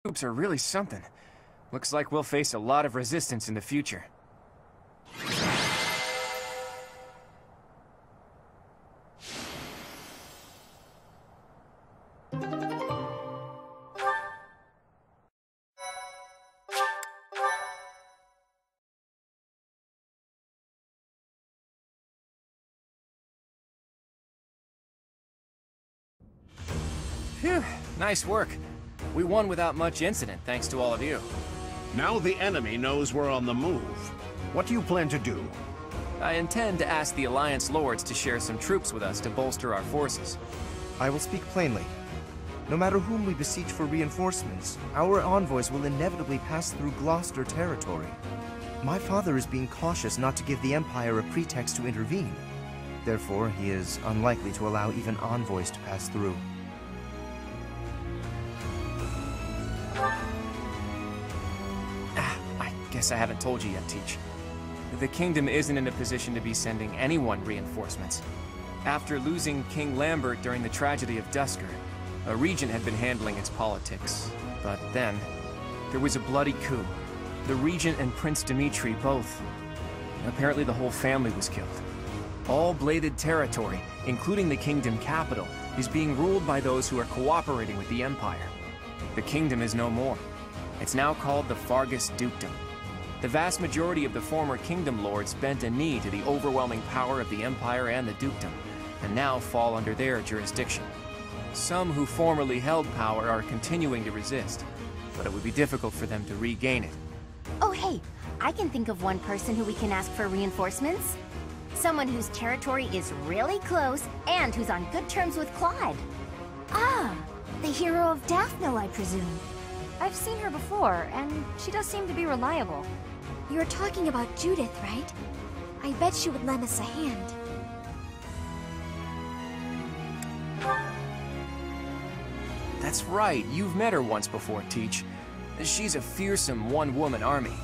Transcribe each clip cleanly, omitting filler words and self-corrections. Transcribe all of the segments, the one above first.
Troops are really something. Looks like we'll face a lot of resistance in the future. Phew, nice work. We won without much incident, thanks to all of you. Now the enemy knows we're on the move. What do you plan to do? I intend to ask the Alliance Lords to share some troops with us to bolster our forces. I will speak plainly. No matter whom we beseech for reinforcements, our envoys will inevitably pass through Gloucester territory. My father is being cautious not to give the Empire a pretext to intervene. Therefore, he is unlikely to allow even envoys to pass through. I guess I haven't told you yet, Teach. The kingdom isn't in a position to be sending anyone reinforcements. After losing King Lambert during the tragedy of Dusker, a regent had been handling its politics. But then, there was a bloody coup. The regent and Prince Dimitri both. Apparently the whole family was killed. All bladed territory, including the kingdom capital, is being ruled by those who are cooperating with the Empire. The kingdom is no more. It's now called the Fargus Dukedom. The vast majority of the former kingdom lords bent a knee to the overwhelming power of the Empire and the dukedom, and now fall under their jurisdiction. Some who formerly held power are continuing to resist, but it would be difficult for them to regain it. Oh hey, I can think of one person who we can ask for reinforcements. Someone whose territory is really close and who's on good terms with Claude. Ah, the hero of Daphne, I presume. I've seen her before, and she does seem to be reliable. You're talking about Judith, right? I bet she would lend us a hand. That's right, you've met her once before, Teach. She's a fearsome one-woman army.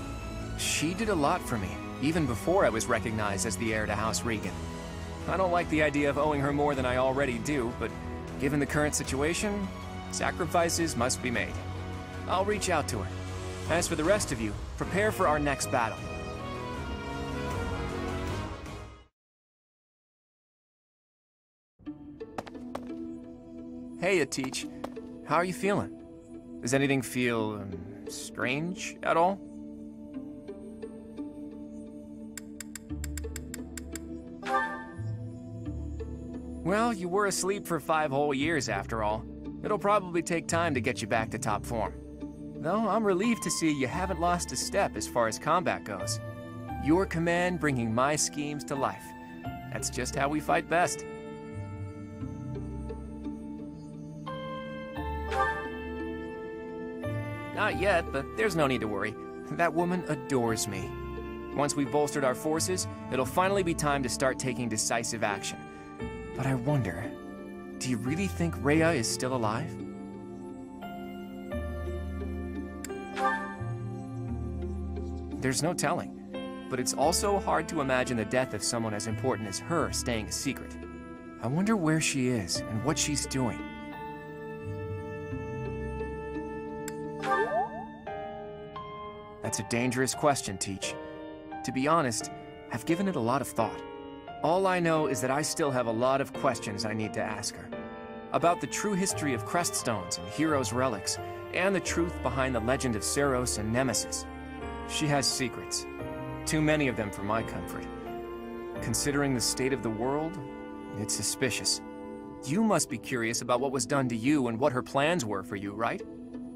She did a lot for me, even before I was recognized as the heir to House Regan. I don't like the idea of owing her more than I already do, but given the current situation, sacrifices must be made. I'll reach out to her. As for the rest of you, prepare for our next battle. Hey, Teach. How are you feeling? Does anything feel strange at all? Well, you were asleep for 5 whole years after all. It'll probably take time to get you back to top form. Though I'm relieved to see you haven't lost a step as far as combat goes. Your command bringing my schemes to life. That's just how we fight best. Not yet, but there's no need to worry. That woman adores me. Once we've bolstered our forces, it'll finally be time to start taking decisive action. But I wonder, do you really think Rhea is still alive? There's no telling, but it's also hard to imagine the death of someone as important as her staying a secret. I wonder where she is and what she's doing. That's a dangerous question, Teach. To be honest, I've given it a lot of thought. All I know is that I still have a lot of questions I need to ask her. About the true history of Creststones and Heroes' Relics, and the truth behind the legend of Seros and Nemesis. She has secrets. Too many of them for my comfort. Considering the state of the world, it's suspicious. You must be curious about what was done to you and what her plans were for you, right?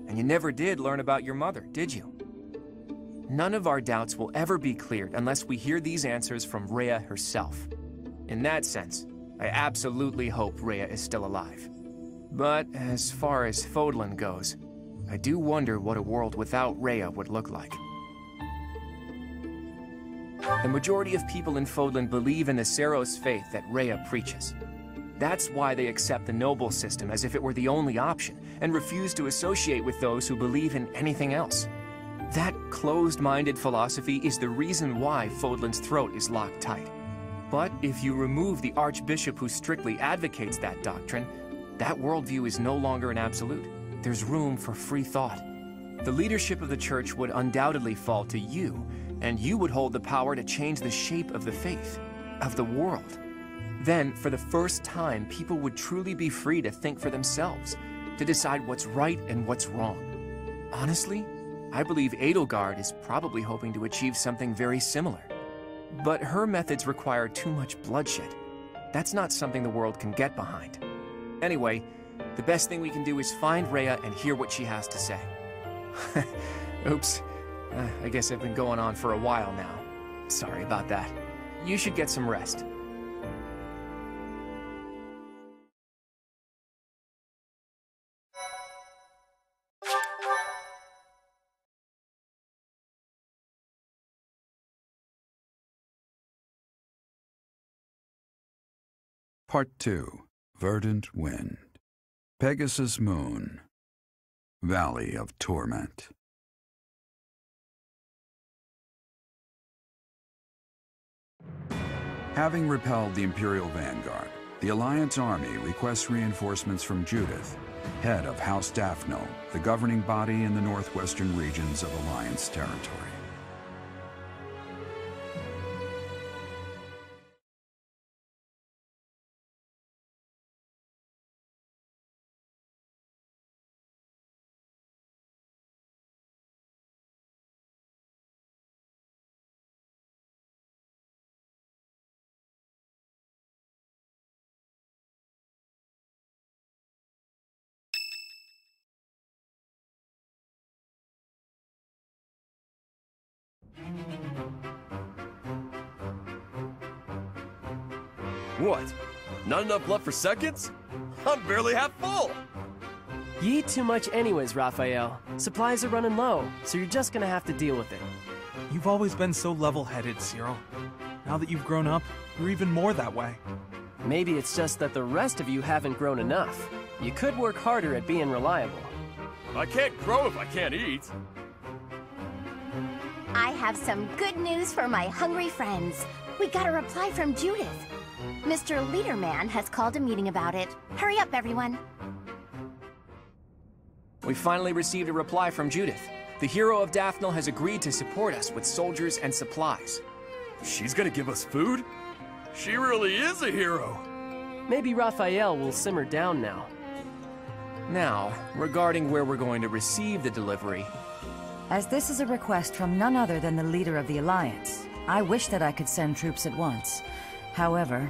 And you never did learn about your mother, did you? None of our doubts will ever be cleared unless we hear these answers from Rhea herself. In that sense, I absolutely hope Rhea is still alive. But as far as Fodlan goes, I do wonder what a world without Rhea would look like. The majority of people in Fodlan believe in the Seros faith that Rhea preaches. That's why they accept the noble system as if it were the only option, and refuse to associate with those who believe in anything else. That closed-minded philosophy is the reason why Fodlan's throat is locked tight. But if you remove the Archbishop who strictly advocates that doctrine, that worldview is no longer an absolute. There's room for free thought. the leadership of the church would undoubtedly fall to you, and you would hold the power to change the shape of the faith, of the world. Then, for the first time, people would truly be free to think for themselves, to decide what's right and what's wrong. Honestly, I believe Edelgard is probably hoping to achieve something very similar. But her methods require too much bloodshed. That's not something the world can get behind. Anyway, the best thing we can do is find Rhea and hear what she has to say. Oops. I guess I've been going on for a while now. Sorry about that. You should get some rest. Part 2. Verdant Wind. Pegasus Moon. Valley of Torment. Having repelled the Imperial Vanguard, the Alliance army requests reinforcements from Judith, head of House Daphno, the governing body in the northwestern regions of Alliance territory. What? Not enough left for seconds? I'm barely half full! You eat too much anyways, Raphael. Supplies are running low, so you're just gonna have to deal with it. You've always been so level-headed, Cyril. Now that you've grown up, you're even more that way. Maybe it's just that the rest of you haven't grown enough. You could work harder at being reliable. I can't grow if I can't eat. I have some good news for my hungry friends. We got a reply from Judith. Mr. Leaderman has called a meeting about it. Hurry up, everyone. We finally received a reply from Judith. The hero of Daphnel has agreed to support us with soldiers and supplies. She's gonna give us food? She really is a hero. Maybe Raphael will simmer down now. Now, regarding where we're going to receive the delivery. As this is a request from none other than the leader of the Alliance, I wish that I could send troops at once. However,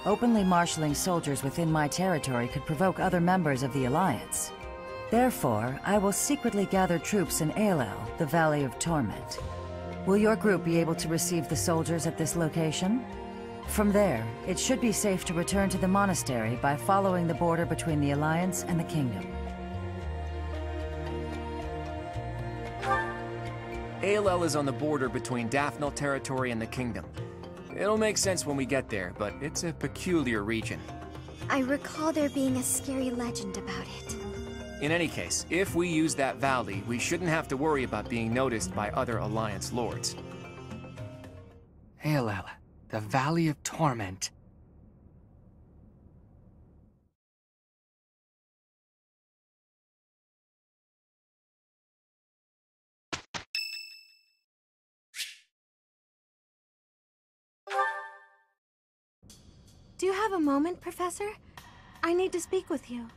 openly marshaling soldiers within my territory could provoke other members of the Alliance. Therefore, I will secretly gather troops in Aelel, the Valley of Torment. Will your group be able to receive the soldiers at this location? From there, it should be safe to return to the monastery by following the border between the Alliance and the Kingdom. Aelel is on the border between Daphnel territory and the Kingdom. It'll make sense when we get there, but it's a peculiar region. I recall there being a scary legend about it. In any case, if we use that valley, we shouldn't have to worry about being noticed by other Alliance lords. Aelel, the Valley of Torment. Do you have a moment, Professor? I need to speak with you.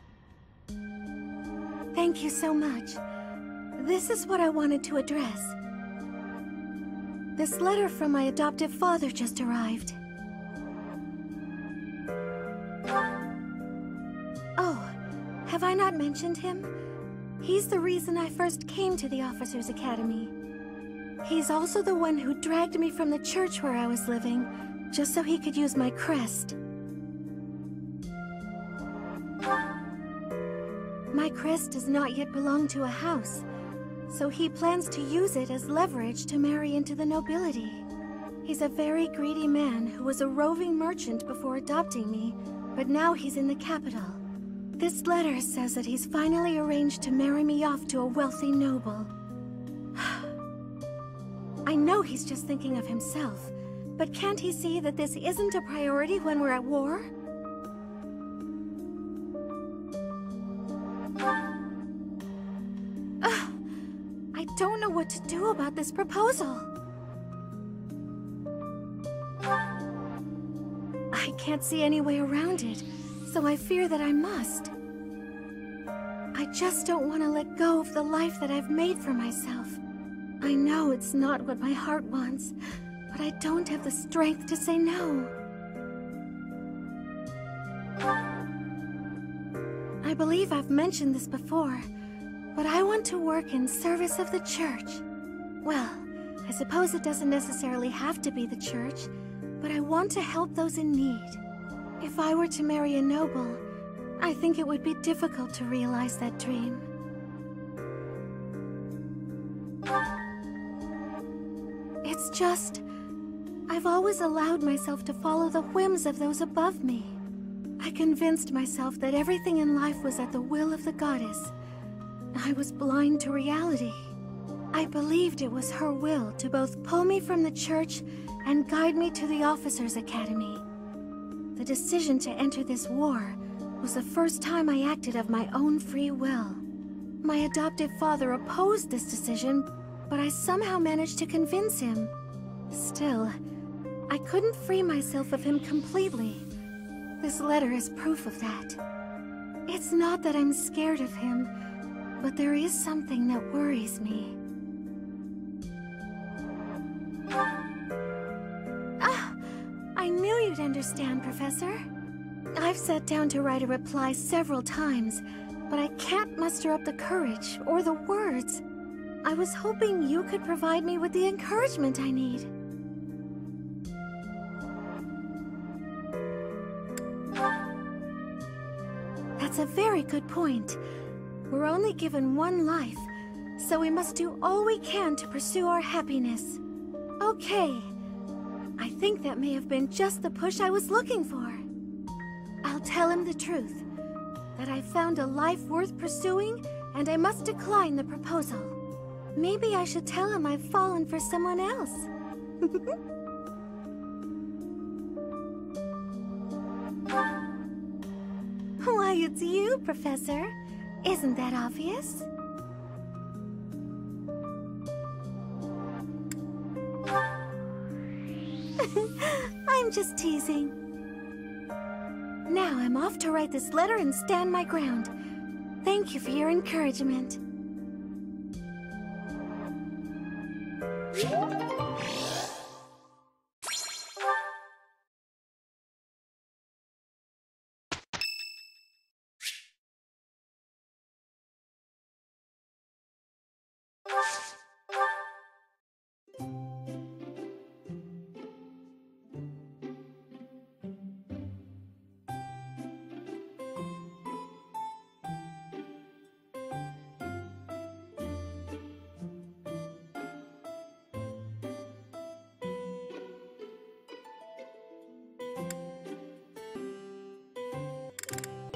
Thank you so much. This is what I wanted to address. This letter from my adoptive father just arrived. Oh, have I not mentioned him? He's the reason I first came to the Officers' Academy. He's also the one who dragged me from the church where I was living, just so he could use my crest. My crest does not yet belong to a house, so he plans to use it as leverage to marry into the nobility. He's a very greedy man who was a roving merchant before adopting me, but now he's in the capital. This letter says that he's finally arranged to marry me off to a wealthy noble. I know he's just thinking of himself, but can't he see that this isn't a priority when we're at war? what to do about this proposal. I can't see any way around it, so I fear that I must. I just don't want to let go of the life that I've made for myself. I know it's not what my heart wants, but I don't have the strength to say no. I believe I've mentioned this before, but I want to work in service of the church. Well, I suppose it doesn't necessarily have to be the church, but I want to help those in need. If I were to marry a noble, I think it would be difficult to realize that dream. It's just, I've always allowed myself to follow the whims of those above me. I convinced myself that everything in life was at the will of the goddess. I was blind to reality. I believed it was her will to both pull me from the church and guide me to the officers' academy. The decision to enter this war was the first time I acted of my own free will. My adoptive father opposed this decision, but I somehow managed to convince him. Still, I couldn't free myself of him completely. This letter is proof of that. It's not that I'm scared of him, but there is something that worries me. I knew you'd understand, Professor. I've sat down to write a reply several times, but I can't muster up the courage or the words. I was hoping you could provide me with the encouragement I need. That's a very good point. We're only given one life, so we must do all we can to pursue our happiness. Okay. I think that may have been just the push I was looking for. I'll tell him the truth, that I found a life worth pursuing, and I must decline the proposal. Maybe I should tell him I've fallen for someone else. Why, it's you, Professor. Isn't that obvious? I'm just teasing. Now I'm off to write this letter and stand my ground. Thank you for your encouragement.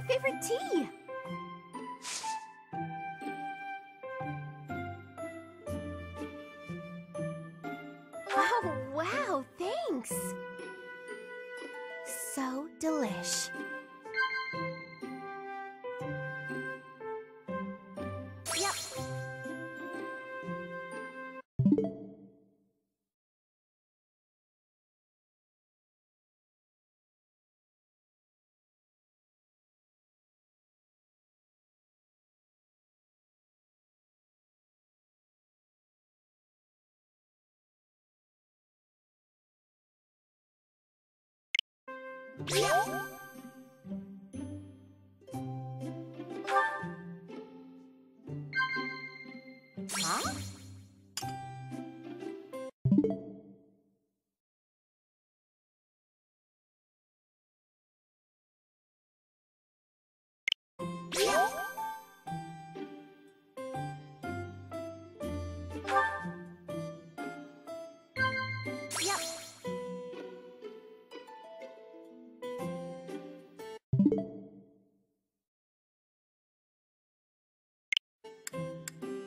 Favorite tea. Oh, wow, thanks. So delish. Yep. Huh? Yep.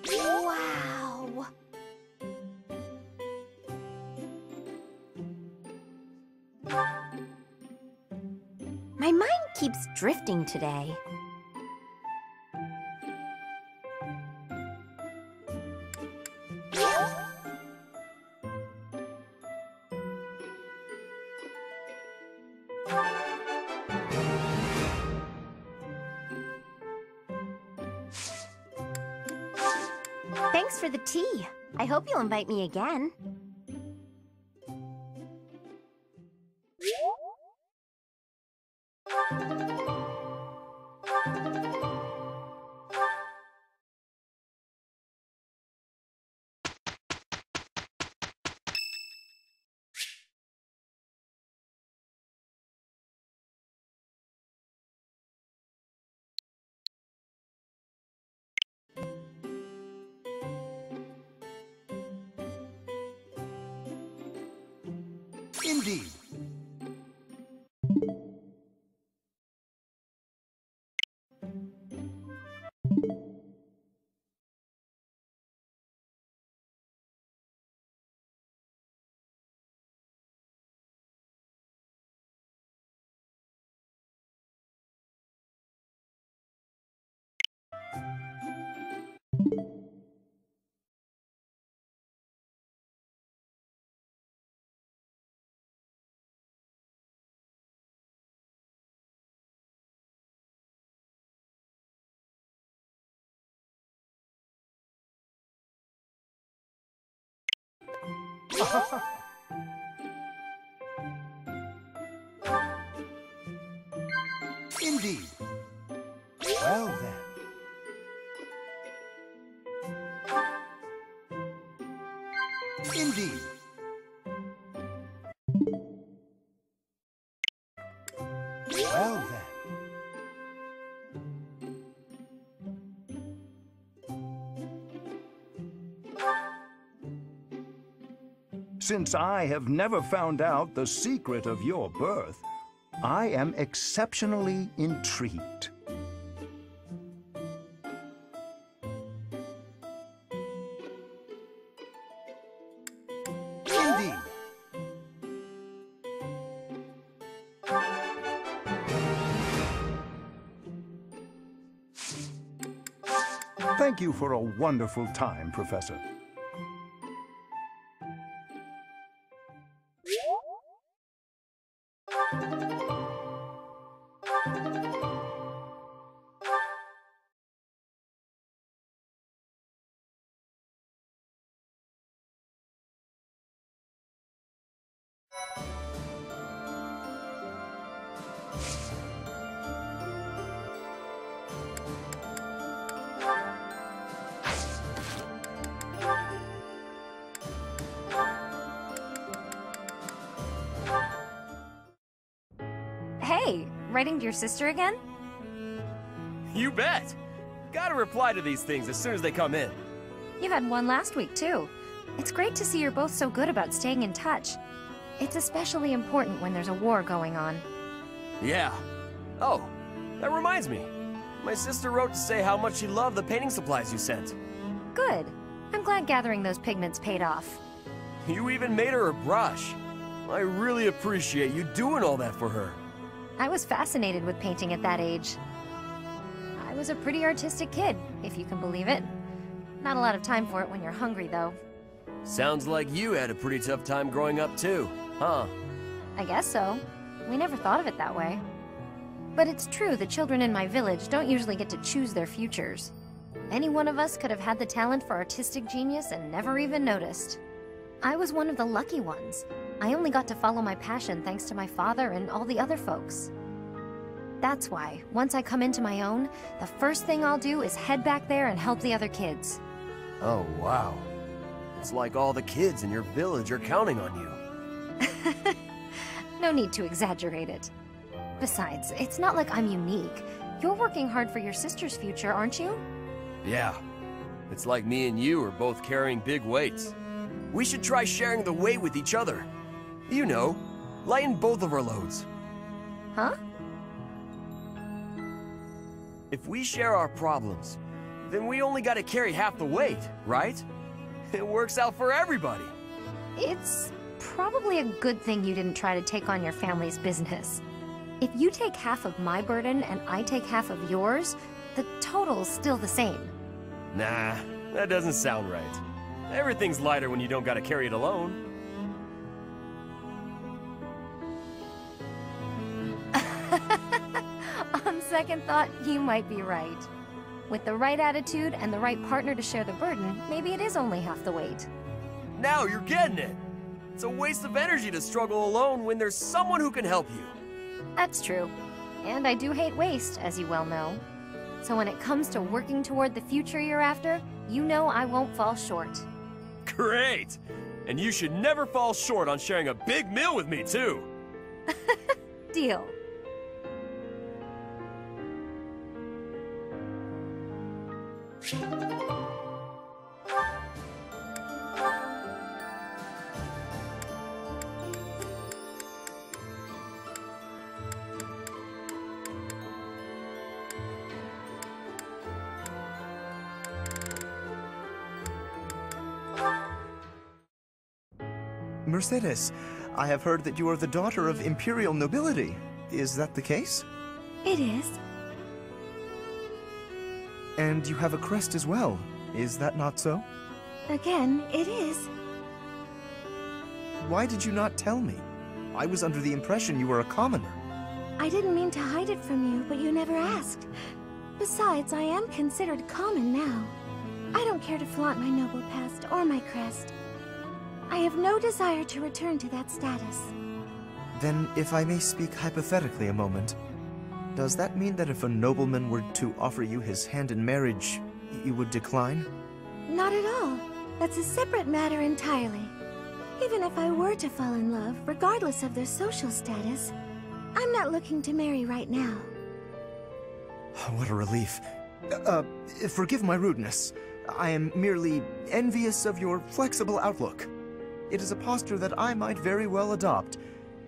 Wow. My mind keeps drifting today. Thanks for the tea. I hope you'll invite me again. Indeed. Indeed. Well then. Indeed. Well then. Since I have never found out the secret of your birth, I am exceptionally intrigued. Indeed. Thank you for a wonderful time, Professor. Hey, writing to your sister again? You bet! Gotta reply to these things as soon as they come in. You had one last week, too. It's great to see you're both so good about staying in touch. It's especially important when there's a war going on. Yeah. Oh, that reminds me. My sister wrote to say how much she loved the painting supplies you sent. Good. I'm glad gathering those pigments paid off. You even made her a brush. I really appreciate you doing all that for her. I was fascinated with painting at that age. I was a pretty artistic kid, if you can believe it. Not a lot of time for it when you're hungry, though. Sounds like you had a pretty tough time growing up, too, huh? I guess so. We never thought of it that way. But it's true the children in my village don't usually get to choose their futures. Any one of us could have had the talent for artistic genius and never even noticed. I was one of the lucky ones. I only got to follow my passion thanks to my father and all the other folks. That's why, once I come into my own, the first thing I'll do is head back there and help the other kids. Oh, wow. It's like all the kids in your village are counting on you. No need to exaggerate it. Besides, it's not like I'm unique. You're working hard for your sister's future, aren't you? Yeah. It's like me and you are both carrying big weights. We should try sharing the weight with each other. You know, lighten both of our loads. Huh? If we share our problems, then we only gotta carry half the weight, right? It works out for everybody. It's probably a good thing you didn't try to take on your family's business. If you take half of my burden and I take half of yours, the total's still the same. Nah, that doesn't sound right. Everything's lighter when you don't gotta carry it alone. On second thought, you might be right. With the right attitude and the right partner to share the burden, maybe it is only half the weight. Now you're getting it! It's a waste of energy to struggle alone when there's someone who can help you. That's true. And I do hate waste, as you well know. So when it comes to working toward the future you're after, you know I won't fall short. Great! And you should never fall short on sharing a big meal with me, too! Deal. Mercedes, I have heard that you are the daughter of imperial nobility. Is that the case? It is. And you have a crest as well. Is that not so? Again, it is. Why did you not tell me? I was under the impression you were a commoner. I didn't mean to hide it from you, but you never asked. Besides, I am considered common now. I don't care to flaunt my noble past or my crest. I have no desire to return to that status. Then, if I may speak hypothetically a moment, does that mean that if a nobleman were to offer you his hand in marriage, you would decline? Not at all. That's a separate matter entirely. Even if I were to fall in love, regardless of their social status, I'm not looking to marry right now. What a relief. Forgive my rudeness. I am merely envious of your flexible outlook. It is a posture that I might very well adopt.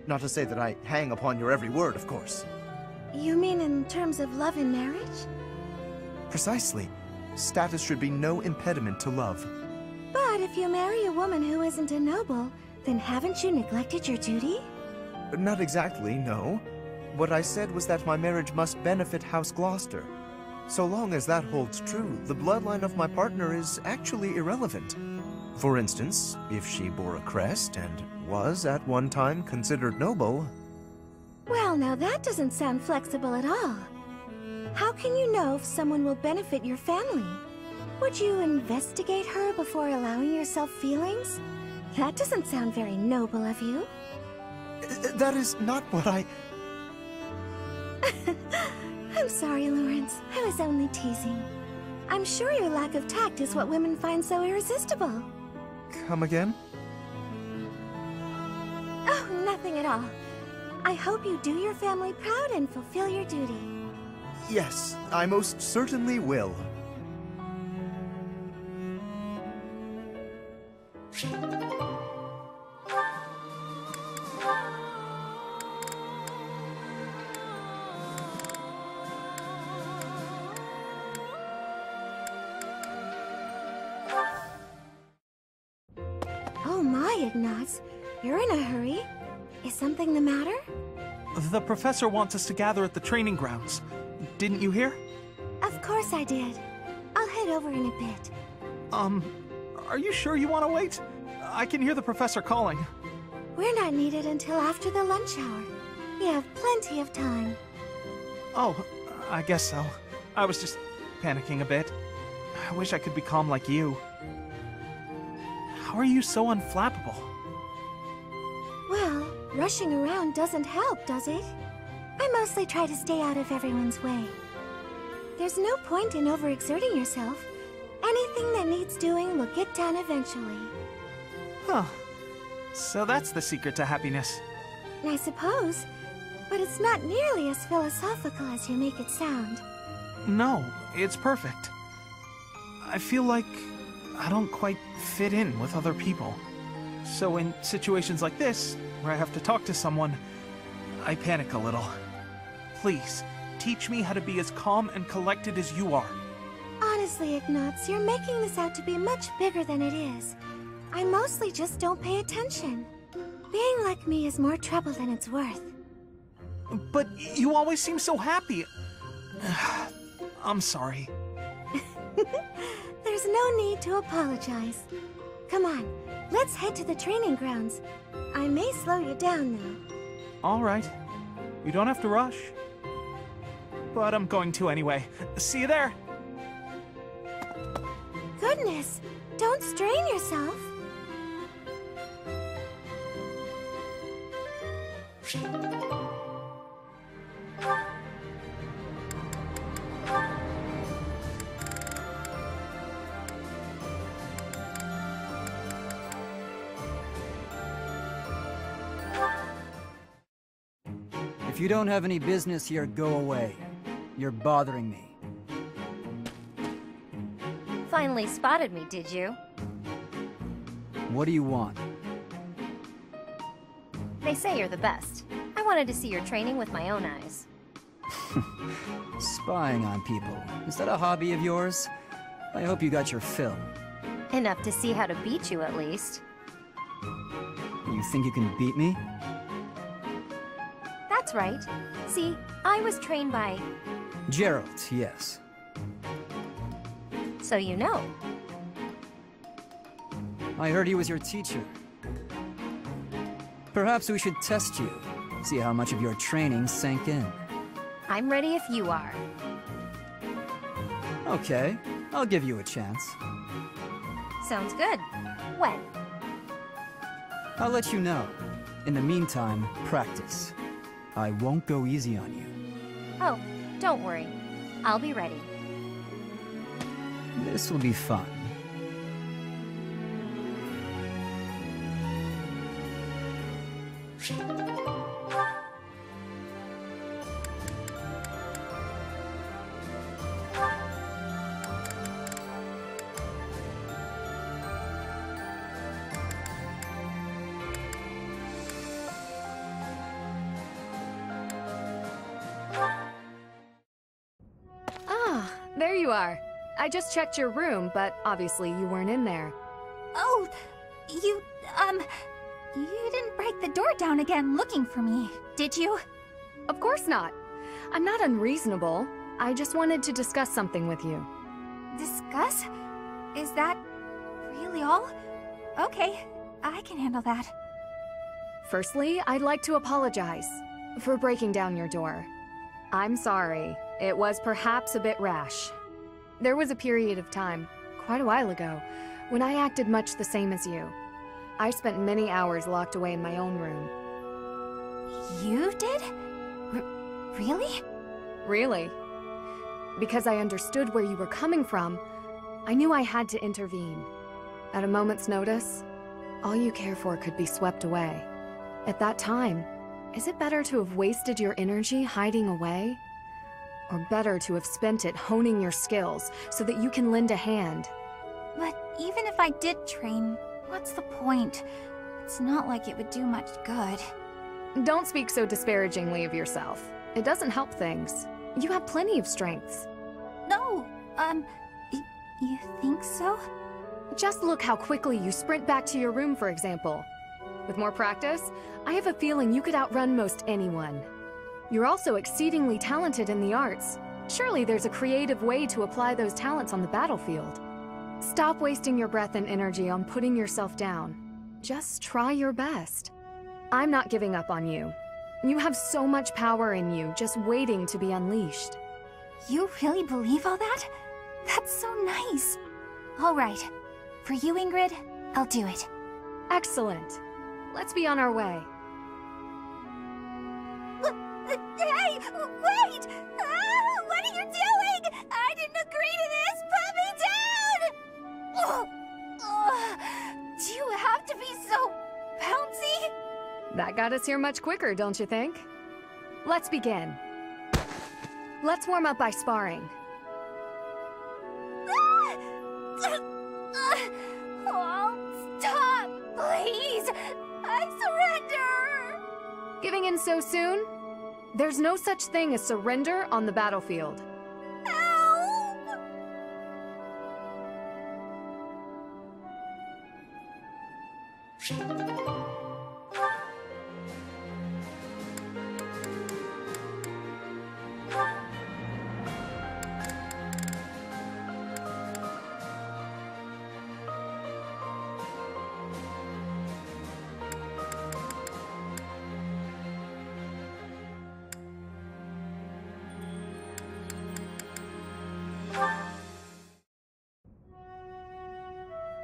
Not to say that I hang upon your every word, of course. You mean in terms of love and marriage? Precisely. Status should be no impediment to love. But if you marry a woman who isn't a noble, then haven't you neglected your duty? Not exactly, no. What I said was that my marriage must benefit House Gloucester. So long as that holds true, the bloodline of my partner is actually irrelevant. For instance, if she bore a crest and was at one time considered noble... Well, now that doesn't sound flexible at all. How can you know if someone will benefit your family? Would you investigate her before allowing yourself feelings? That doesn't sound very noble of you. That is not what I... I'm sorry, Lawrence. I was only teasing. I'm sure your lack of tact is what women find so irresistible. Come again? Oh, nothing at all. I hope you do your family proud and fulfill your duty. Yes, I most certainly will. Oh my, Ignaz. You're in a hurry. Is something the matter? The professor wants us to gather at the training grounds. Didn't you hear? Of course I did. I'll head over in a bit. Are you sure you want to wait? I can hear the professor calling. We're not needed until after the lunch hour. We have plenty of time. Oh, I guess so. I was just panicking a bit. I wish I could be calm like you. How are you so unflappable? Well, rushing around doesn't help, does it? I mostly try to stay out of everyone's way. There's no point in overexerting yourself. Anything that needs doing will get done eventually. Huh. So that's the secret to happiness. I suppose. But it's not nearly as philosophical as you make it sound. No, it's perfect. I feel like I don't quite fit in with other people. So in situations like this, where I have to talk to someone, I panic a little. Please, teach me how to be as calm and collected as you are. Honestly, Ignaz, you're making this out to be much bigger than it is. I mostly just don't pay attention. Being like me is more trouble than it's worth. But you always seem so happy. I'm sorry. There's no need to apologize. Come on, let's head to the training grounds. I may slow you down, though. All right. You don't have to rush. But I'm going to anyway. See you there. goodness! Don't strain yourself. If you don't have any business here, go away. You're bothering me. Finally spotted me, did you? What do you want? They say you're the best. I wanted to see your training with my own eyes. Spying on people. Is that a hobby of yours? I hope you got your fill. Enough to see how to beat you, at least. You think you can beat me? That's right. See, I was trained by... Gerald, yes. So you know. I heard he was your teacher. Perhaps we should test you. See how much of your training sank in. I'm ready if you are. Okay, I'll give you a chance. Sounds good. When? I'll let you know. In the meantime, practice. I won't go easy on you. Oh, don't worry. I'll be ready. This will be fun. Ah, there you are. I just checked your room, but obviously you weren't in there. Oh, you didn't break the door down again looking for me, did you? Of course not. I'm not unreasonable. I just wanted to discuss something with you. Discuss? Is that really all? Okay, I can handle that. Firstly, I'd like to apologize for breaking down your door. I'm sorry. It was perhaps a bit rash. There was a period of time, quite a while ago, when I acted much the same as you. I spent many hours locked away in my own room. You did? Really? Really? Because I understood where you were coming from, I knew I had to intervene. At a moment's notice, all you care for could be swept away. At that time, is it better to have wasted your energy hiding away? Or better to have spent it honing your skills so that you can lend a hand? But even if I did train, what's the point? It's not like it would do much good. Don't speak so disparagingly of yourself. It doesn't help things. You have plenty of strengths. No, you think so? Just look how quickly you sprint back to your room, for example. With more practice, I have a feeling you could outrun most anyone. You're also exceedingly talented in the arts. Surely there's a creative way to apply those talents on the battlefield. Stop wasting your breath and energy on putting yourself down. Just try your best. I'm not giving up on you. You have so much power in you, just waiting to be unleashed. You really believe all that? That's so nice. All right. For you, Ingrid, I'll do it. Excellent. Let's be on our way. Hey, wait! What are you doing? I didn't agree to this! Put me down! Do you have to be so bouncy? That got us here much quicker, don't you think? Let's begin. Let's warm up by sparring. Oh, stop, please! I surrender! Giving in so soon? There's no such thing as surrender on the battlefield.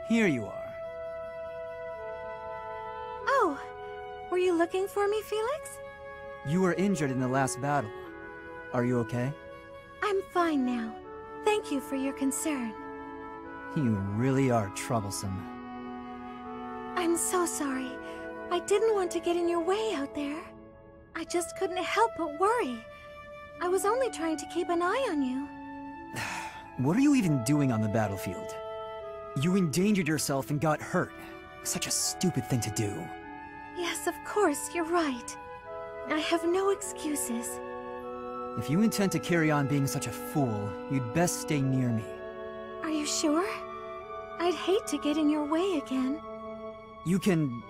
Here you are. Oh, were you looking for me, Felix? You were injured in the last battle. Are you okay? I'm fine now. Thank you for your concern. You really are troublesome. I'm so sorry. I didn't want to get in your way out there. I just couldn't help but worry. I was only trying to keep an eye on you. What are you even doing on the battlefield? You endangered yourself and got hurt. Such a stupid thing to do. Yes, of course, you're right. I have no excuses. If you intend to carry on being such a fool, you'd best stay near me. Are you sure? I'd hate to get in your way again. You can,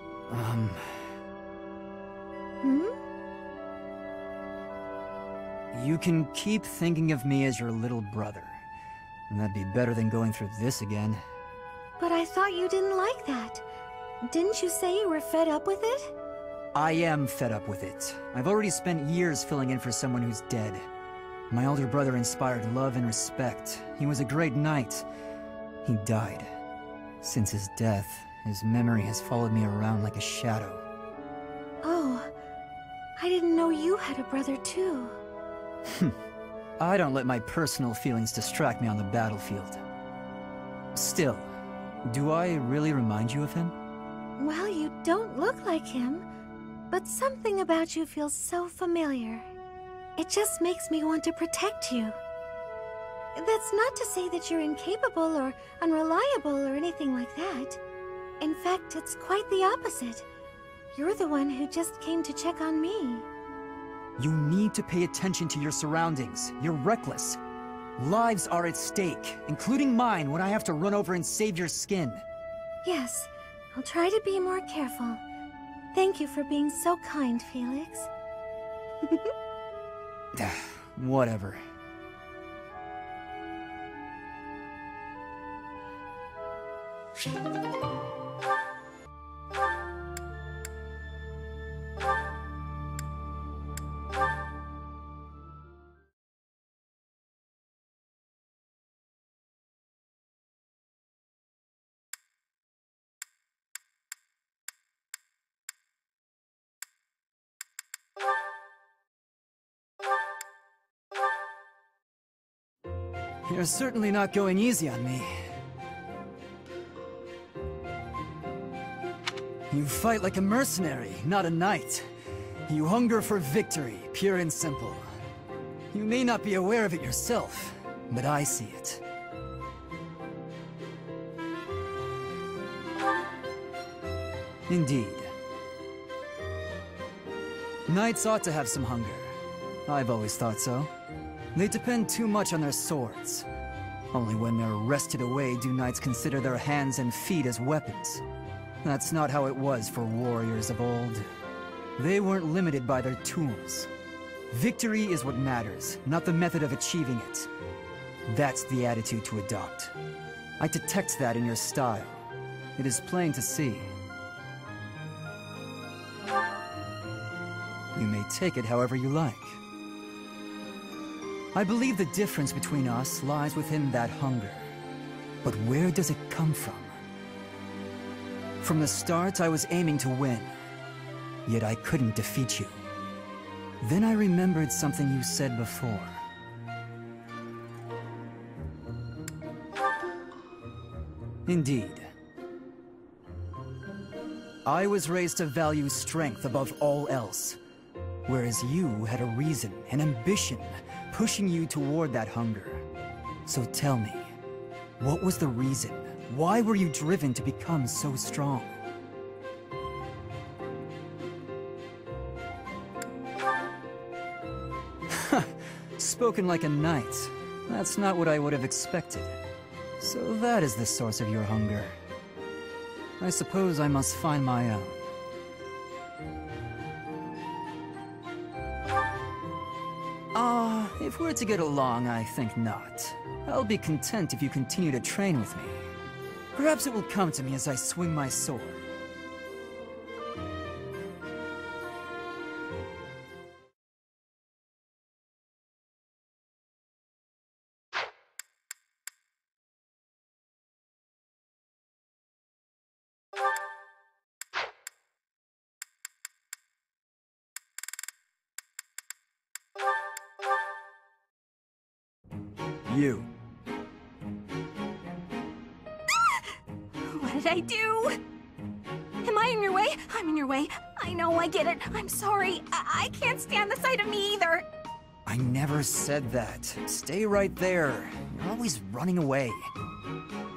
Hmm? You can keep thinking of me as your little brother. And that'd be better than going through this again. But I thought you didn't like that. Didn't you say you were fed up with it? I am fed up with it. I've already spent years filling in for someone who's dead. My older brother inspired love and respect. He was a great knight. He died. Since his death, his memory has followed me around like a shadow. Oh, I didn't know you had a brother too. I don't let my personal feelings distract me on the battlefield. Still, do I really remind you of him? Well, you don't look like him, but something about you feels so familiar. It just makes me want to protect you. That's not to say that you're incapable or unreliable or anything like that. In fact, it's quite the opposite. You're the one who just came to check on me. You need to pay attention to your surroundings. You're reckless. Lives are at stake, including mine when I have to run over and save your skin. Yes, I'll try to be more careful. Thank you for being so kind, Felix. Whatever. You're certainly not going easy on me. You fight like a mercenary, not a knight. You hunger for victory, pure and simple. You may not be aware of it yourself, but I see it. Indeed. Knights ought to have some hunger. I've always thought so. They depend too much on their swords. Only when they're wrested away do knights consider their hands and feet as weapons. That's not how it was for warriors of old. They weren't limited by their tools. Victory is what matters, not the method of achieving it. That's the attitude to adopt. I detect that in your style. It is plain to see. You may take it however you like. I believe the difference between us lies within that hunger. But where does it come from? From the start, I was aiming to win. Yet I couldn't defeat you. Then I remembered something you said before. Indeed. I was raised to value strength above all else, whereas you had a reason, an ambition, pushing you toward that hunger. So tell me, what was the reason? Why were you driven to become so strong? Spoken like a knight. That's not what I would have expected. So that is the source of your hunger. I suppose I must find my own. If we're to get along, I think not. I'll be content if you continue to train with me. Perhaps it will come to me as I swing my sword. You. What did I do? Am I in your way? I'm in your way. I know, I get it. I'm sorry. I can't stand the sight of me either. I never said that. Stay right there. You're always running away.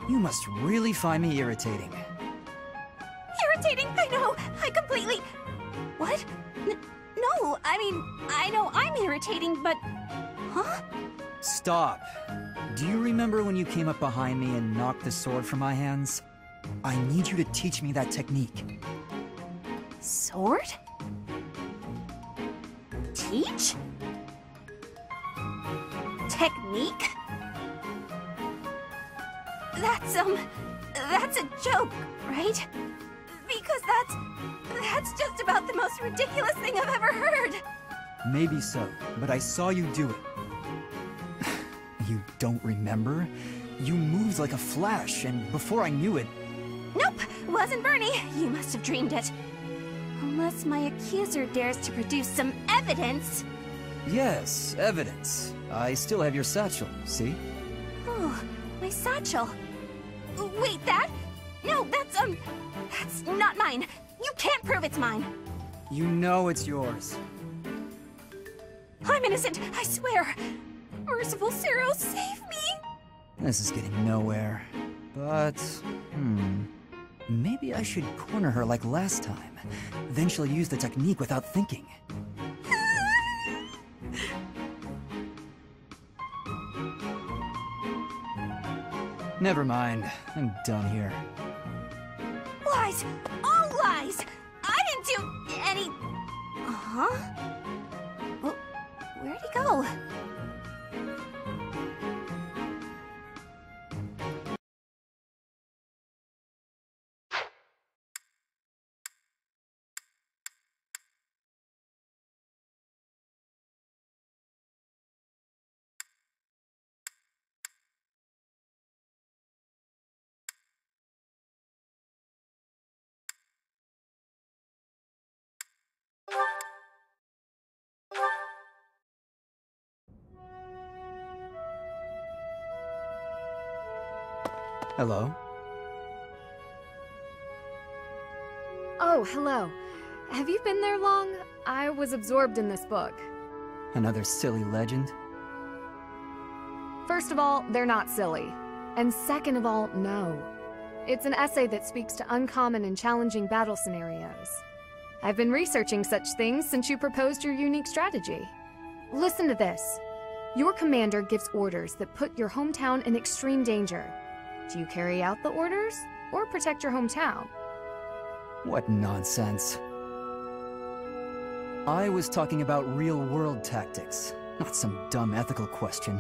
You must really find me irritating. Irritating? I know. I completely... What? No, I mean, I know I'm irritating, but... Huh? Stop. Do you remember when you came up behind me and knocked the sword from my hands? I need you to teach me that technique. Sword? Teach? Technique? That's a joke, right? Because that's just about the most ridiculous thing I've ever heard. Maybe so, but I saw you do it. You don't remember? You moved like a flash, and before I knew it... Nope, wasn't Bernie. You must have dreamed it. Unless my accuser dares to produce some evidence. Yes, evidence. I still have your satchel, see? Oh, my satchel. Wait, that? No, that's not mine. You can't prove it's mine. You know it's yours. I'm innocent, I swear. Merciful Zero, save me! This is getting nowhere. But, maybe I should corner her like last time. Then she'll use the technique without thinking. Never mind. I'm done here. Lies! All lies! I didn't do any... Huh? Well, where'd he go? Hello? Oh, hello. Have you been there long? I was absorbed in this book. Another silly legend? First of all, they're not silly. And second of all, no. It's an essay that speaks to uncommon and challenging battle scenarios. I've been researching such things since you proposed your unique strategy. Listen to this. Your commander gives orders that put your hometown in extreme danger. Do you carry out the orders, or protect your hometown? What nonsense. I was talking about real-world tactics, not some dumb ethical question.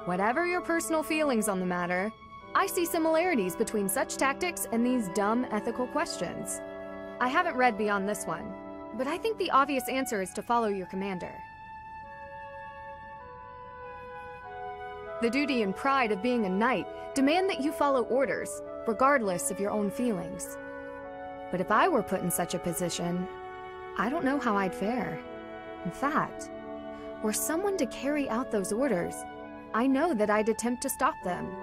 Whatever your personal feelings on the matter, I see similarities between such tactics and these dumb ethical questions. I haven't read beyond this one, but I think the obvious answer is to follow your commander. The duty and pride of being a knight demand that you follow orders, regardless of your own feelings. But if I were put in such a position, I don't know how I'd fare. In fact, were someone to carry out those orders, I know that I'd attempt to stop them.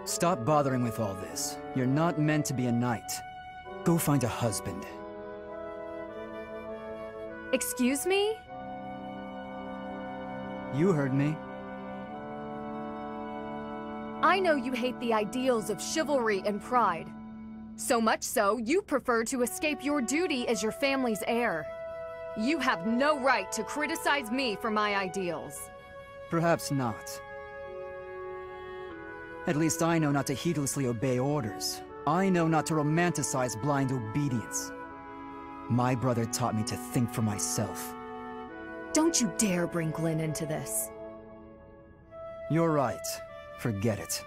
Stop bothering with all this. You're not meant to be a knight. Go find a husband. Excuse me? You heard me. I know you hate the ideals of chivalry and pride. So much so, you prefer to escape your duty as your family's heir. You have no right to criticize me for my ideals. Perhaps not. At least I know not to heedlessly obey orders. I know not to romanticize blind obedience. My brother taught me to think for myself. Don't you dare bring Glenn into this. You're right. Forget it.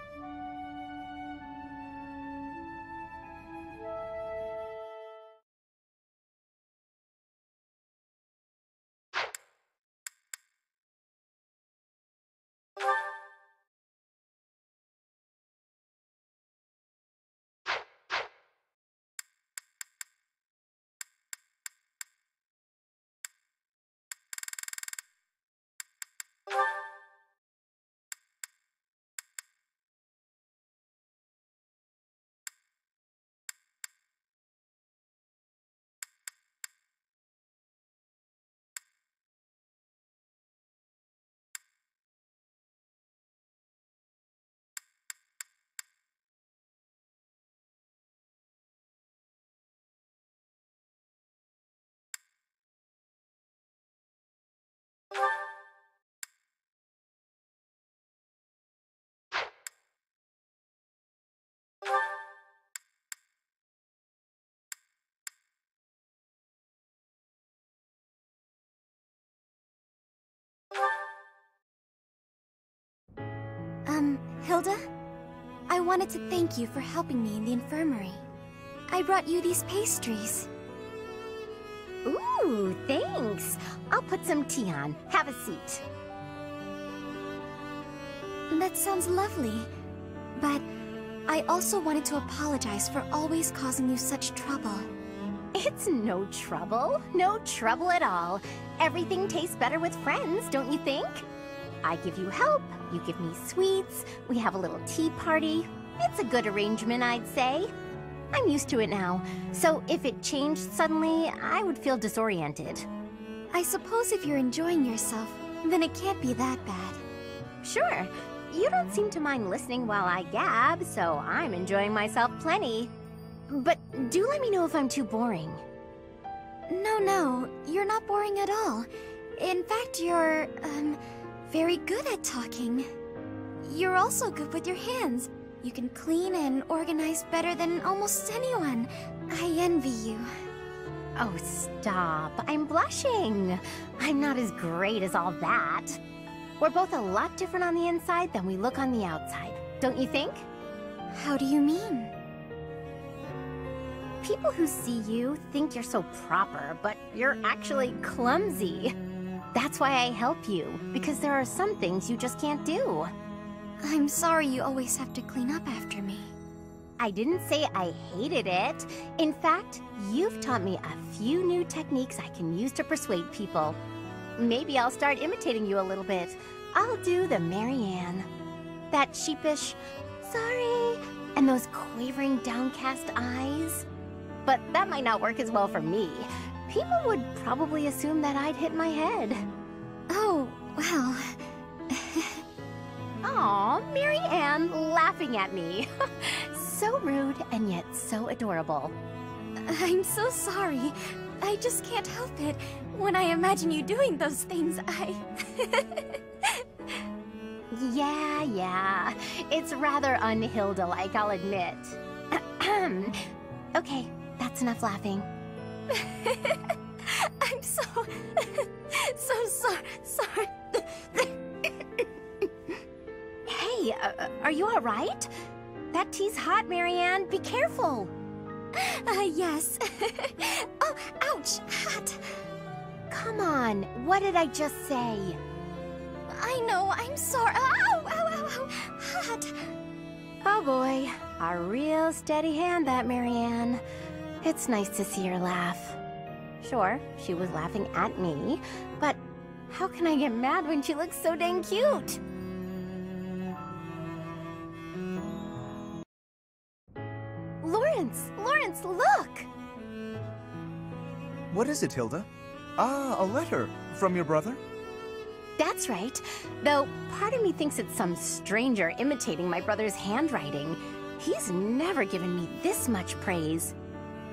Hilda? I wanted to thank you for helping me in the infirmary. I brought you these pastries. Ooh, thanks. I'll put some tea on. Have a seat. That sounds lovely. But I also wanted to apologize for always causing you such trouble. It's no trouble. No trouble at all. Everything tastes better with friends, don't you think? I give you help, you give me sweets, we have a little tea party. It's a good arrangement, I'd say. I'm used to it now, so if it changed suddenly, I would feel disoriented. I suppose if you're enjoying yourself, then it can't be that bad. Sure. You don't seem to mind listening while I gab, so I'm enjoying myself plenty. But do let me know if I'm too boring. No, you're not boring at all. In fact, you're, very good at talking. You're also good with your hands. You can clean and organize better than almost anyone. I envy you. Oh, stop. I'm blushing. I'm not as great as all that. We're both a lot different on the inside than we look on the outside, don't you think? How do you mean? People who see you think you're so proper, but you're actually clumsy. That's why I help you, because there are some things you just can't do. I'm sorry you always have to clean up after me. I didn't say I hated it. In fact, you've taught me a few new techniques I can use to persuade people. Maybe I'll start imitating you a little bit. I'll do the Marianne. That sheepish, sorry, and those quavering downcast eyes. But that might not work as well for me. People would probably assume that I'd hit my head. Oh, well... Aw, Marianne laughing at me. So rude and yet so adorable. I'm so sorry. I just can't help it. When I imagine you doing those things, Yeah. It's rather un-Hilda-like, I'll admit. Okay, that's enough laughing. I'm so sorry. Hey, are you all right? That tea's hot, Marianne. Be careful. Yes. Oh, ouch, hot. Come on, what did I just say? I know, I'm sorry. Ow, hot. Oh boy, a real steady hand, that Marianne. It's nice to see her laugh. Sure, she was laughing at me, but how can I get mad when she looks so dang cute? Lawrence, look! What is it, Hilda? Ah, a letter. From your brother? That's right. Though part of me thinks it's some stranger imitating my brother's handwriting. He's never given me this much praise.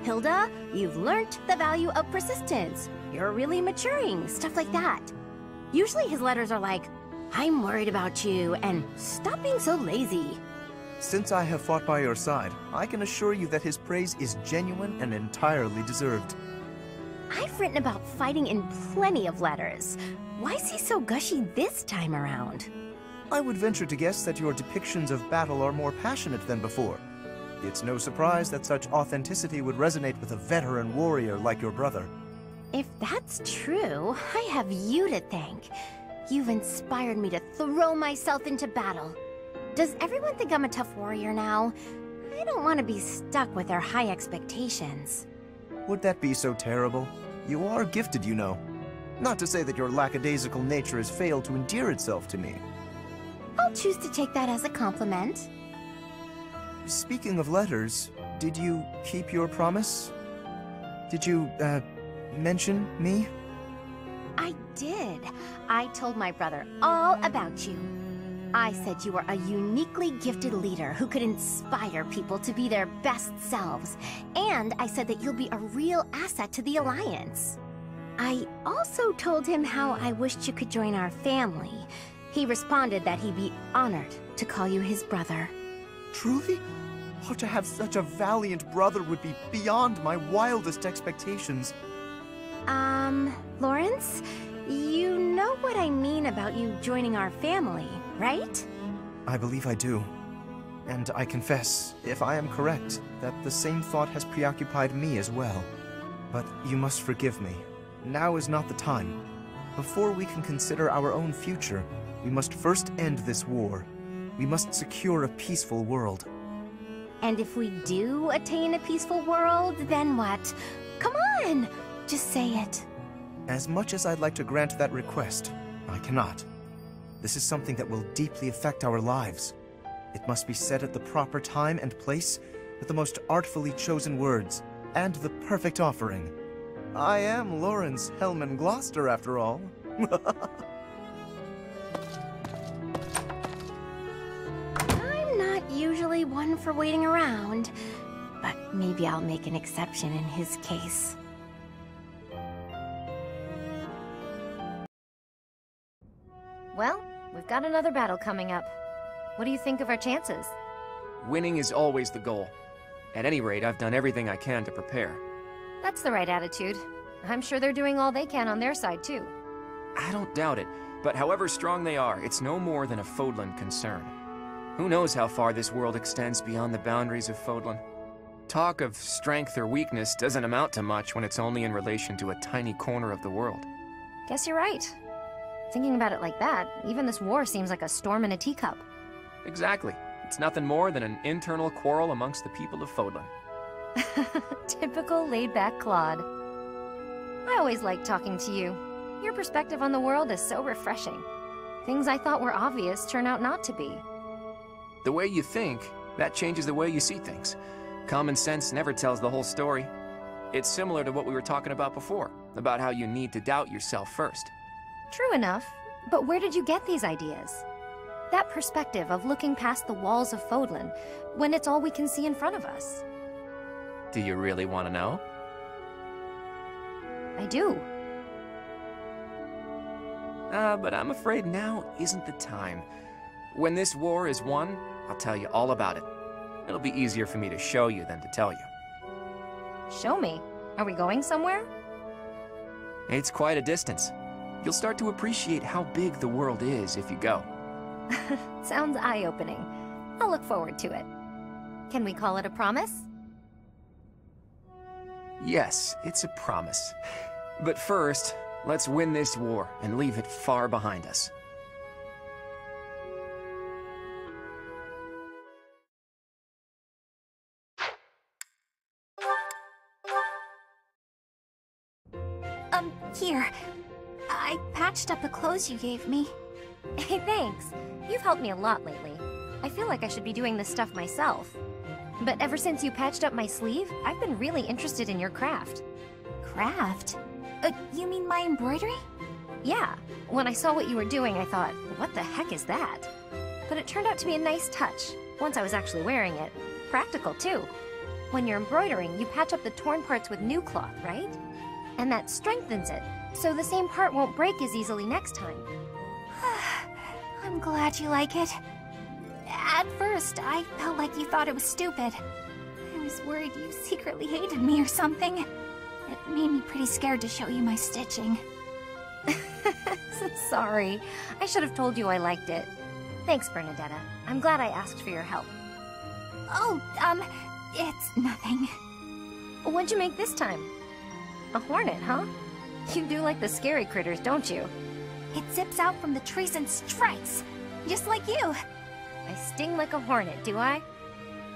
Hilda, you've learnt the value of persistence. You're really maturing, stuff like that. Usually his letters are like, I'm worried about you, and stop being so lazy. Since I have fought by your side, I can assure you that his praise is genuine and entirely deserved. I've written about fighting in plenty of letters. Why is he so gushy this time around? I would venture to guess that your depictions of battle are more passionate than before. It's no surprise that such authenticity would resonate with a veteran warrior like your brother. If that's true, I have you to thank. You've inspired me to throw myself into battle. Does everyone think I'm a tough warrior now? I don't want to be stuck with their high expectations. Would that be so terrible? You are gifted, you know. Not to say that your lackadaisical nature has failed to endear itself to me. I'll choose to take that as a compliment. Speaking of letters, did you keep your promise? Did you, mention me? I did. I told my brother all about you. I said you were a uniquely gifted leader who could inspire people to be their best selves. And I said that you'll be a real asset to the Alliance. I also told him how I wished you could join our family. He responded that he'd be honored to call you his brother. Truly? Oh, to have such a valiant brother would be beyond my wildest expectations. Lawrence? You know what I mean about you joining our family, right? I believe I do. And I confess, if I am correct, that the same thought has preoccupied me as well. But you must forgive me. Now is not the time. Before we can consider our own future, we must first end this war. We must secure a peaceful world. And if we do attain a peaceful world, then what? Come on! Just say it. As much as I'd like to grant that request, I cannot. This is something that will deeply affect our lives. It must be said at the proper time and place, with the most artfully chosen words, and the perfect offering. I am Lawrence Hellman Gloucester, after all. I'm not usually one for waiting around, but maybe I'll make an exception in his case. Well, we've got another battle coming up. What do you think of our chances? Winning is always the goal. At any rate, I've done everything I can to prepare. That's the right attitude. I'm sure they're doing all they can on their side, too. I don't doubt it, but however strong they are, it's no more than a Fodlan concern. Who knows how far this world extends beyond the boundaries of Fodlan? Talk of strength or weakness doesn't amount to much when it's only in relation to a tiny corner of the world. Guess you're right. Thinking about it like that, even this war seems like a storm in a teacup. Exactly. It's nothing more than an internal quarrel amongst the people of Fodlan. Typical laid-back Claude. I always like talking to you. Your perspective on the world is so refreshing. Things I thought were obvious turn out not to be. The way you think, that changes the way you see things. Common sense never tells the whole story. It's similar to what we were talking about before, about how you need to doubt yourself first. True enough, but where did you get these ideas? That perspective of looking past the walls of Fodlan, when it's all we can see in front of us. Do you really want to know? I do. But I'm afraid now isn't the time. When this war is won, I'll tell you all about it. It'll be easier for me to show you than to tell you. Show me. Are we going somewhere? It's quite a distance. You'll start to appreciate how big the world is if you go. Sounds eye-opening. I'll look forward to it. Can we call it a promise? Yes, it's a promise. But first, let's win this war and leave it far behind us. Here. I patched up the clothes you gave me. Hey, thanks. You've helped me a lot lately. I feel like I should be doing this stuff myself. But ever since you patched up my sleeve, I've been really interested in your craft. Craft? You mean my embroidery? Yeah. When I saw what you were doing, I thought, what the heck is that? But it turned out to be a nice touch, once I was actually wearing it. Practical, too. When you're embroidering, you patch up the torn parts with new cloth, right? And that strengthens it, so the same part won't break as easily next time. I'm glad you like it. At first, I felt like you thought it was stupid. I was worried you secretly hated me or something. It made me pretty scared to show you my stitching. Sorry. I should have told you I liked it. Thanks, Bernadetta. I'm glad I asked for your help. Oh, it's nothing. What'd you make this time? A hornet, huh? You do like the scary critters, don't you? It zips out from the trees and strikes, just like you. I sting like a hornet, do I?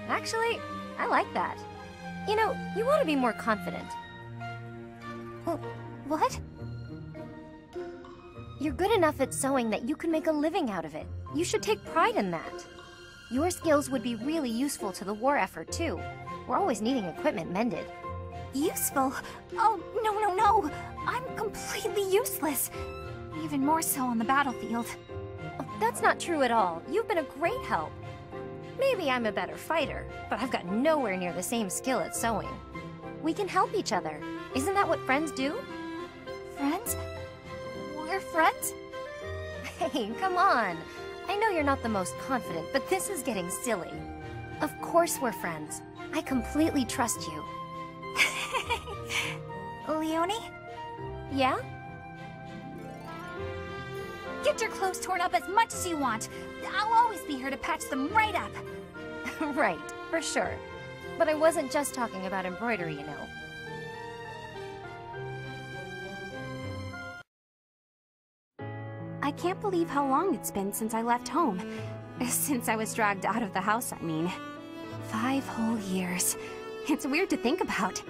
Actually, I like that. You know, you ought to be more confident. What? You're good enough at sewing that you can make a living out of it. You should take pride in that. Your skills would be really useful to the war effort, too. We're always needing equipment mended. Useful? Oh, no. I'm completely useless. Even more so on the battlefield. Oh, that's not true at all. You've been a great help. Maybe I'm a better fighter, but I've got nowhere near the same skill at sewing. We can help each other. Isn't that what friends do? Friends? We're friends? Hey, come on. I know you're not the most confident, but this is getting silly. Of course we're friends. I completely trust you. Leonie? Yeah? Get your clothes torn up as much as you want. I'll always be here to patch them right up. Right, for sure. But I wasn't just talking about embroidery, you know. I can't believe how long it's been since I left home. Since I was dragged out of the house, I mean. 5 whole years. It's weird to think about.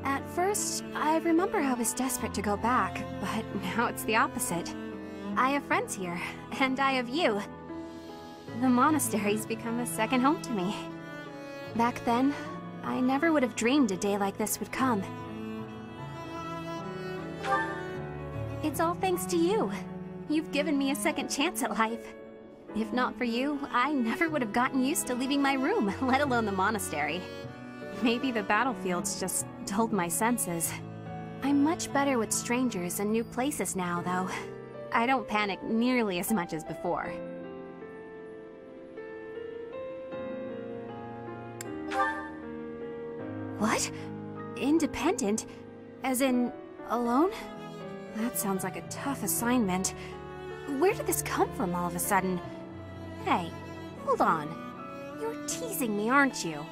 At first, I remember I was desperate to go back, but now it's the opposite. I have friends here, and I have you. The monastery's become a second home to me. Back then, I never would have dreamed a day like this would come. It's all thanks to you. You've given me a second chance at life. If not for you, I never would have gotten used to leaving my room, let alone the monastery. Maybe the battlefield's just dulled my senses. I'm much better with strangers and new places now, though. I don't panic nearly as much as before. What? Independent? As in, alone? That sounds like a tough assignment. Where did this come from all of a sudden? Hey, hold on. You're teasing me, aren't you?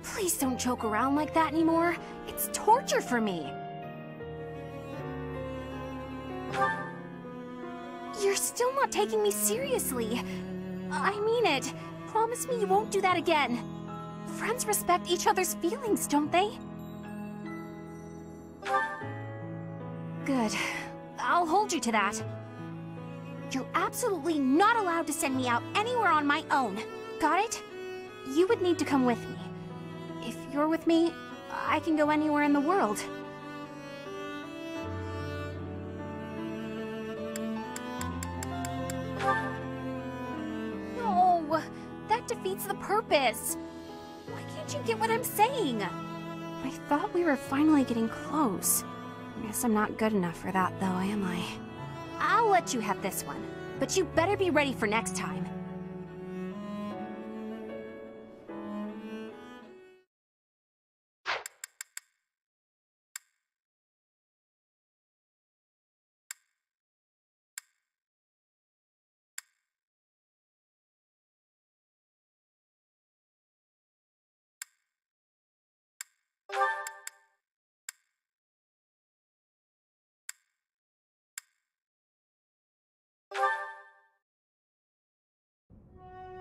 Please don't joke around like that anymore. It's torture for me. You're still not taking me seriously. I mean it. Promise me you won't do that again. Friends respect each other's feelings, don't they? Good. I'll hold you to that. You're absolutely not allowed to send me out anywhere on my own. Got it? You would need to come with me. If you're with me, I can go anywhere in the world. No, that defeats the purpose. Why can't you get what I'm saying? I thought we were finally getting close. Guess I'm not good enough for that, though, am I? I'll let you have this one, but you better be ready for next time.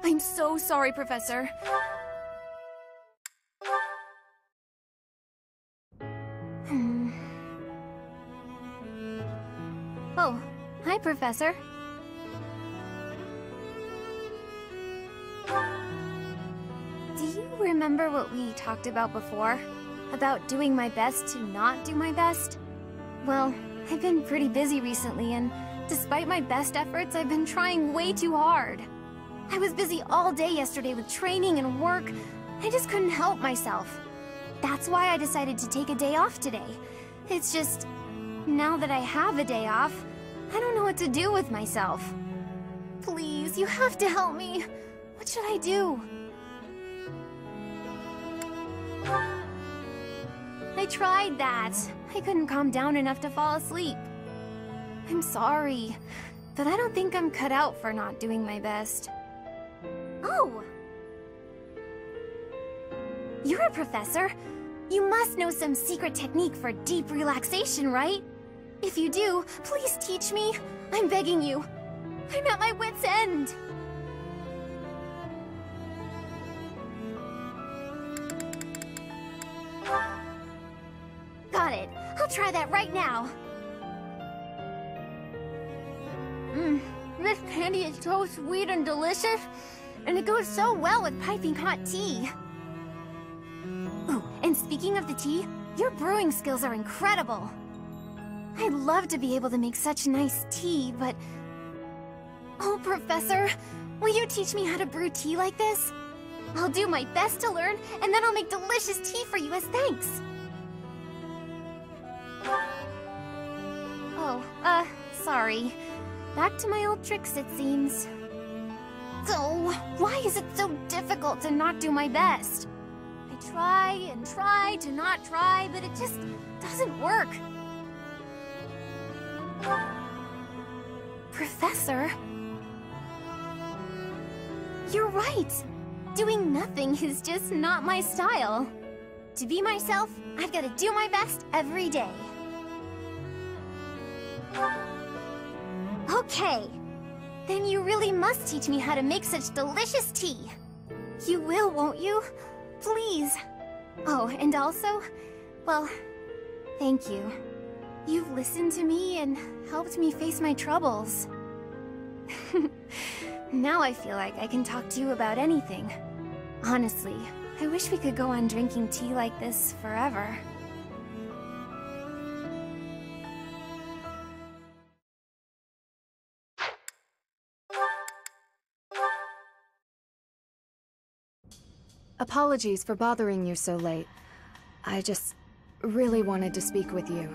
I'm so sorry, Professor. Oh, hi, Professor. Do you remember what we talked about before? About doing my best to not do my best? Well, I've been pretty busy recently, and despite my best efforts, I've been trying way too hard. I was busy all day yesterday with training and work. I just couldn't help myself. That's why I decided to take a day off today. It's just, now that I have a day off, I don't know what to do with myself. Please, you have to help me. What should I do? I tried that. I couldn't calm down enough to fall asleep. I'm sorry, but I don't think I'm cut out for not doing my best. Oh! You're a professor. You must know some secret technique for deep relaxation, right? If you do, please teach me. I'm begging you. I'm at my wit's end. Got it. I'll try that right now. This candy is so sweet and delicious. And it goes so well with piping hot tea. Ooh, and speaking of the tea, your brewing skills are incredible. I'd love to be able to make such nice tea, but... Oh, Professor, will you teach me how to brew tea like this? I'll do my best to learn, and then I'll make delicious tea for you as thanks. Oh, sorry. Back to my old tricks, it seems. So, why is it so difficult to not do my best? I try and try to not try, but it just doesn't work. Professor? You're right. Doing nothing is just not my style. To be myself, I've got to do my best every day. Okay. Then you really must teach me how to make such delicious tea. You will, won't you? Please. Oh, and also, well, thank you. You've listened to me and helped me face my troubles. Now I feel like I can talk to you about anything. Honestly, I wish we could go on drinking tea like this forever. Apologies for bothering you so late. I just really wanted to speak with you.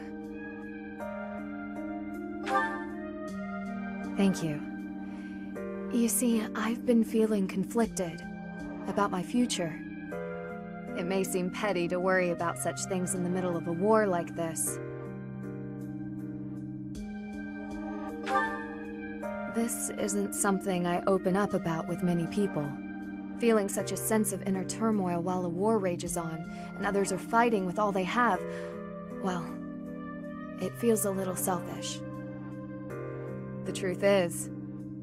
Thank you. You see, I've been feeling conflicted about my future. It may seem petty to worry about such things in the middle of a war like this. This isn't something I open up about with many people. Feeling such a sense of inner turmoil while a war rages on, and others are fighting with all they have, well, it feels a little selfish. The truth is,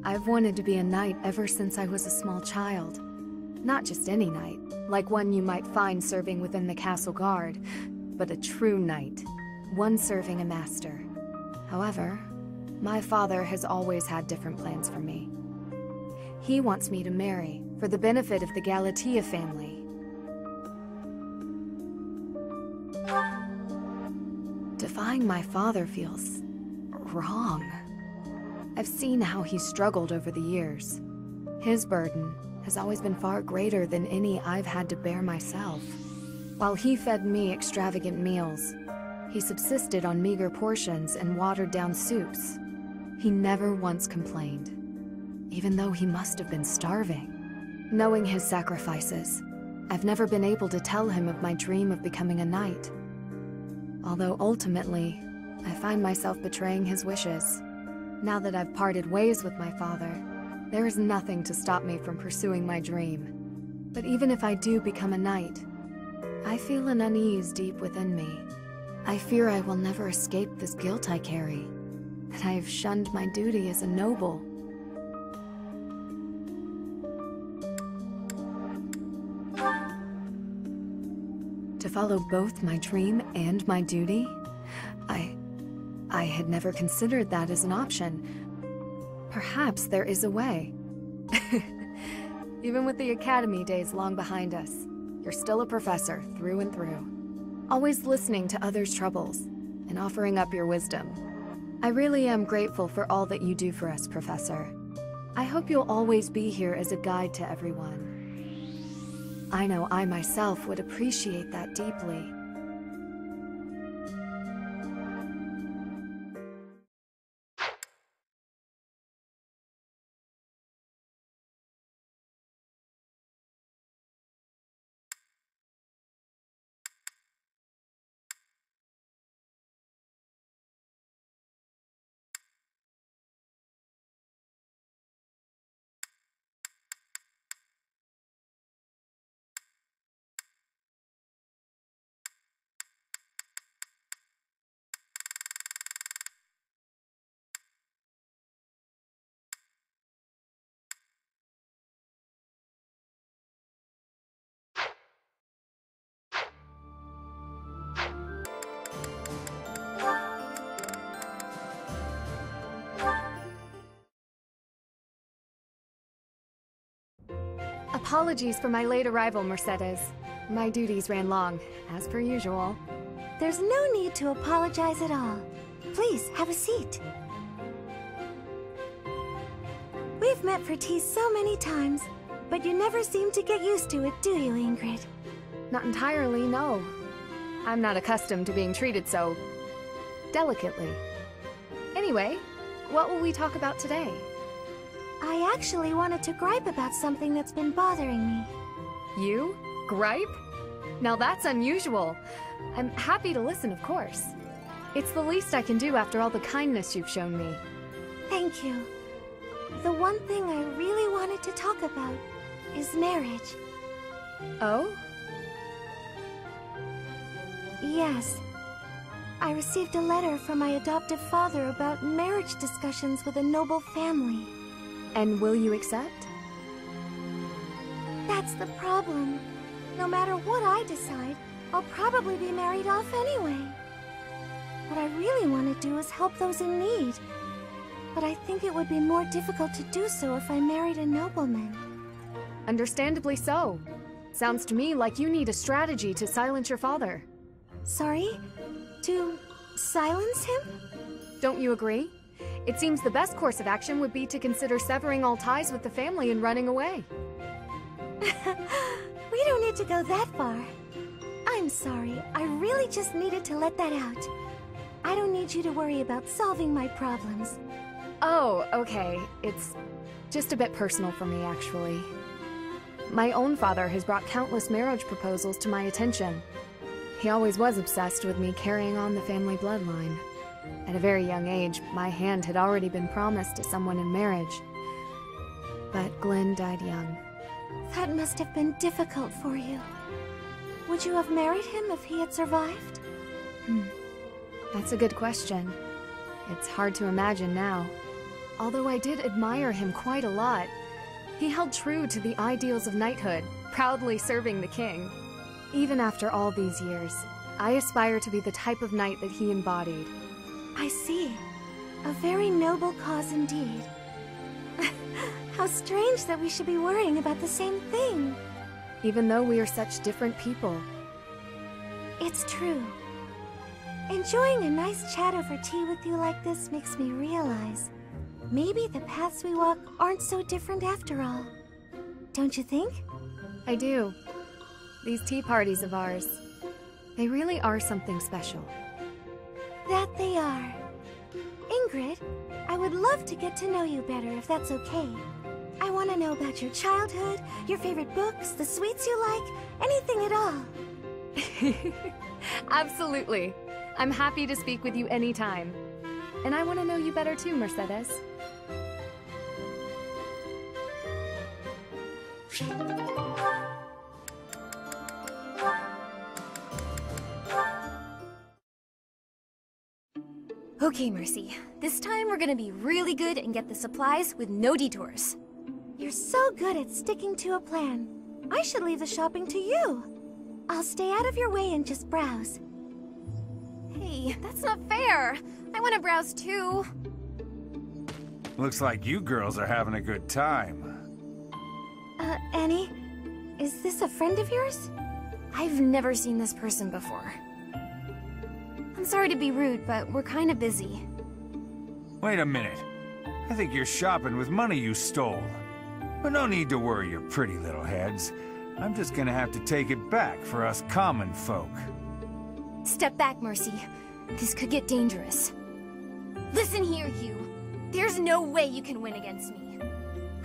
I've wanted to be a knight ever since I was a small child. Not just any knight, like one you might find serving within the castle guard, but a true knight, one serving a master. However, my father has always had different plans for me. He wants me to marry, for the benefit of the Galatea family. Defying my father feels wrong. I've seen how he's struggled over the years. His burden has always been far greater than any I've had to bear myself. While he fed me extravagant meals, he subsisted on meager portions and watered-down soups. He never once complained, even though he must have been starving. Knowing his sacrifices, I've never been able to tell him of my dream of becoming a knight. Although ultimately, I find myself betraying his wishes. Now that I've parted ways with my father, there is nothing to stop me from pursuing my dream. But even if I do become a knight, I feel an unease deep within me. I fear I will never escape this guilt I carry, that I have shunned my duty as a noble. To follow both my dream and my duty? I had never considered that as an option. Perhaps there is a way. Even with the academy days long behind us, you're still a professor through and through. Always listening to others' troubles and offering up your wisdom. I really am grateful for all that you do for us, Professor. I hope you'll always be here as a guide to everyone. I know I myself would appreciate that deeply. Apologies for my late arrival, Mercedes. My duties ran long, as per usual. There's no need to apologize at all. Please, have a seat. We've met for tea so many times, but you never seem to get used to it, do you, Ingrid? Not entirely, no. I'm not accustomed to being treated so delicately. Anyway, what will we talk about today? I actually wanted to gripe about something that's been bothering me. You? Gripe? Now that's unusual. I'm happy to listen, of course. It's the least I can do after all the kindness you've shown me. Thank you. The one thing I really wanted to talk about is marriage. Oh? Yes. I received a letter from my adoptive father about marriage discussions with a noble family. And will you accept? That's the problem. No matter what I decide, I'll probably be married off anyway. What I really want to do is help those in need. But I think it would be more difficult to do so if I married a nobleman. Understandably so. Sounds to me like you need a strategy to silence your father. Sorry? To silence him? Don't you agree? It seems the best course of action would be to consider severing all ties with the family and running away. We don't need to go that far. I'm sorry, I really just needed to let that out. I don't need you to worry about solving my problems. Oh, okay. It's just a bit personal for me, actually. My own father has brought countless marriage proposals to my attention. He always was obsessed with me carrying on the family bloodline. At a very young age, my hand had already been promised to someone in marriage. But Glenn died young. That must have been difficult for you. Would you have married him if he had survived? That's a good question. It's hard to imagine now. Although I did admire him quite a lot. He held true to the ideals of knighthood, proudly serving the king. Even after all these years, I aspire to be the type of knight that he embodied. I see. A very noble cause indeed. How strange that we should be worrying about the same thing. Even though we are such different people. It's true. Enjoying a nice chat over tea with you like this makes me realize maybe the paths we walk aren't so different after all. Don't you think? I do. These tea parties of ours, they really are something special. That they are. Ingrid, I would love to get to know you better if that's okay. I want to know about your childhood, your favorite books, the sweets you like, anything at all. Absolutely. I'm happy to speak with you anytime. And I want to know you better too, Mercedes. Okay, Mercy. This time we're gonna be really good and get the supplies with no detours. You're so good at sticking to a plan. I should leave the shopping to you. I'll stay out of your way and just browse. Hey, that's not fair. I want to browse too. Looks like you girls are having a good time. Annie? Is this a friend of yours? I've never seen this person before. I'm sorry to be rude, but we're kind of busy. Wait a minute. I think you're shopping with money you stole. But no need to worry your pretty little heads. I'm just gonna have to take it back for us common folk. Step back, Mercy. This could get dangerous. Listen here, you. There's no way you can win against me.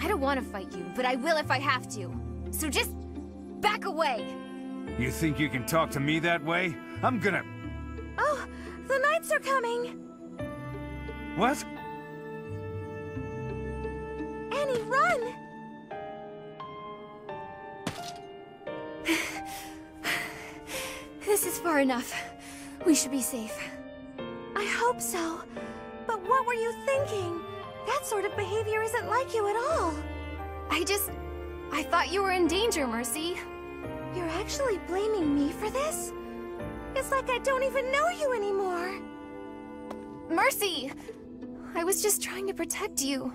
I don't want to fight you, but I will if I have to. So just back away. You think you can talk to me that way? I'm gonna... Oh, the knights are coming! What? Annie, run! This is far enough. We should be safe. I hope so. But what were you thinking? That sort of behavior isn't like you at all. I thought you were in danger, Mercy. You're actually blaming me for this? It's like I don't even know you anymore. Mercy! I was just trying to protect you.